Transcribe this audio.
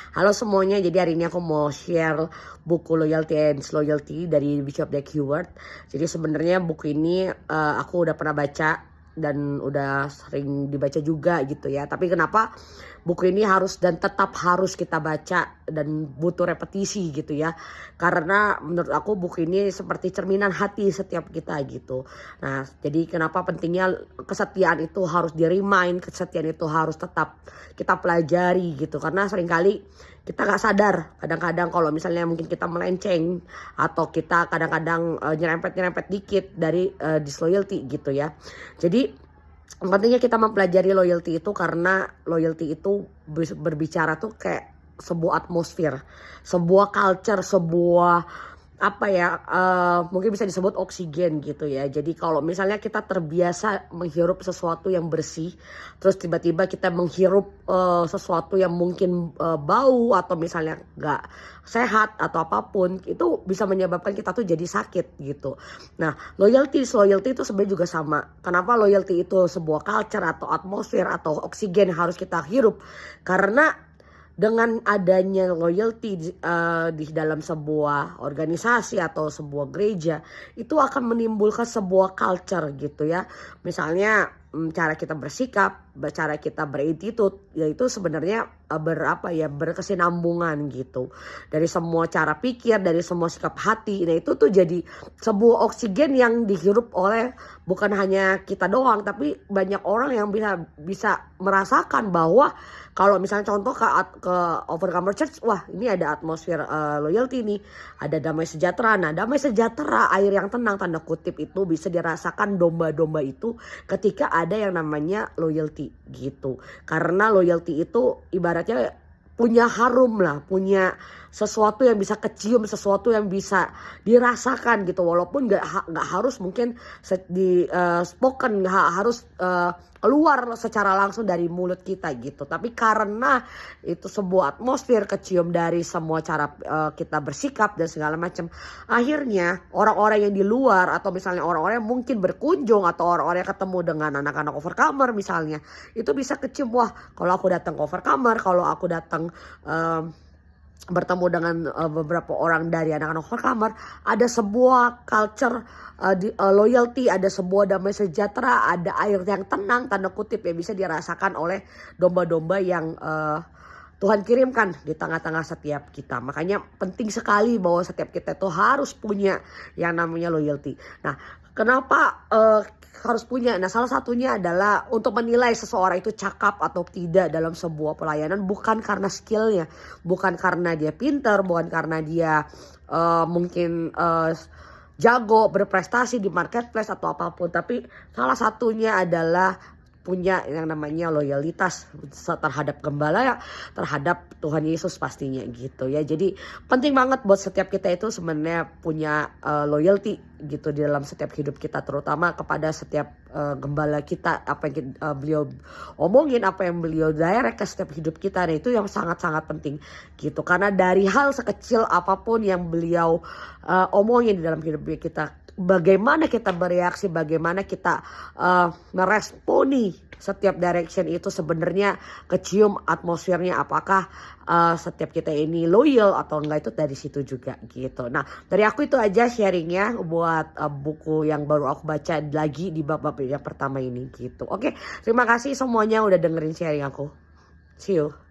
Halo semuanya, jadi hari ini aku mau share buku Loyalty and Disloyalty dari Bishop Dag Heward. Jadi sebenarnya buku ini aku udah pernah baca dan udah sering dibaca juga gitu ya. Tapi kenapa buku ini harus dan tetap harus kita baca dan butuh repetisi gitu ya. Karena menurut aku buku ini seperti cerminan hati setiap kita gitu. Nah, jadi kenapa pentingnya kesetiaan itu harus di-remind, kesetiaan itu harus tetap kita pelajari gitu. Karena seringkali kita gak sadar kadang-kadang kalau misalnya mungkin kita melenceng atau kita kadang-kadang nyerempet-nyerempet dikit dari disloyalty gitu ya. Jadi pentingnya kita mempelajari loyalty itu karena loyalty itu berbicara tuh kayak sebuah atmosfer, sebuah culture, sebuah apa ya, mungkin bisa disebut oksigen gitu ya. Jadi kalau misalnya kita terbiasa menghirup sesuatu yang bersih, terus tiba-tiba kita menghirup sesuatu yang mungkin bau atau misalnya gak sehat atau apapun, itu bisa menyebabkan kita tuh jadi sakit gitu. Nah, loyalty itu sebenarnya juga sama. Kenapa loyalty itu sebuah culture atau atmosfer atau oksigen yang harus kita hirup? Karena dengan adanya loyalty di dalam sebuah organisasi atau sebuah gereja, itu akan menimbulkan sebuah culture gitu ya. Misalnya cara kita bersikap, cara kita berattitude, yaitu sebenarnya berkesinambungan gitu. Dari semua cara pikir, dari semua sikap hati. Nah, itu tuh jadi sebuah oksigen yang dihirup oleh bukan hanya kita doang, tapi banyak orang yang bisa merasakan bahwa kalau misalnya contoh ke Overcomer Church, wah ini ada atmosfer loyalty nih, ada damai sejahtera. Nah, damai sejahtera, air yang tenang tanda kutip itu bisa dirasakan domba-domba itu ketika ada yang namanya loyalty gitu. Karena loyalty itu ibaratnya punya harum lah, punya sesuatu yang bisa kecium, sesuatu yang bisa dirasakan gitu, walaupun gak harus mungkin di spoken, gak harus keluar secara langsung dari mulut kita gitu. Tapi karena itu sebuah atmosfer kecium dari semua cara kita bersikap dan segala macam, akhirnya orang-orang yang di luar atau misalnya orang-orang yang mungkin berkunjung atau orang-orang yang ketemu dengan anak-anak Overcomer misalnya, itu bisa kecium, wah kalau aku datang ke Overcomer, kalau aku datang bertemu dengan beberapa orang dari anak-anak Overcomer, ada sebuah culture loyalty, ada sebuah damai sejahtera, ada air yang tenang tanda kutip yang bisa dirasakan oleh domba-domba yang Tuhan kirimkan di tengah-tengah setiap kita. Makanya penting sekali bahwa setiap kita itu harus punya yang namanya loyalty. Nah, kenapa harus punya? Nah, salah satunya adalah untuk menilai seseorang itu cakap atau tidak dalam sebuah pelayanan, bukan karena skillnya, bukan karena dia pintar, bukan karena dia mungkin jago berprestasi di marketplace atau apapun, tapi salah satunya adalah punya yang namanya loyalitas terhadap gembala ya, terhadap Tuhan Yesus pastinya gitu ya. Jadi penting banget buat setiap kita itu sebenarnya punya loyalty gitu di dalam setiap hidup kita, terutama kepada setiap gembala kita, apa yang beliau omongin, apa yang beliau direct ke setiap hidup kita. Nah, itu yang sangat-sangat penting gitu, karena dari hal sekecil apapun yang beliau omongin di dalam hidup kita, bagaimana kita bereaksi, bagaimana kita meresponi setiap direction itu sebenarnya kecium atmosfernya, apakah setiap kita ini loyal atau enggak, itu dari situ juga gitu. Nah, dari aku itu aja sharingnya buat buku yang baru aku baca lagi di bab-bab yang pertama ini gitu. Oke, terima kasih semuanya udah dengerin sharing aku. See you.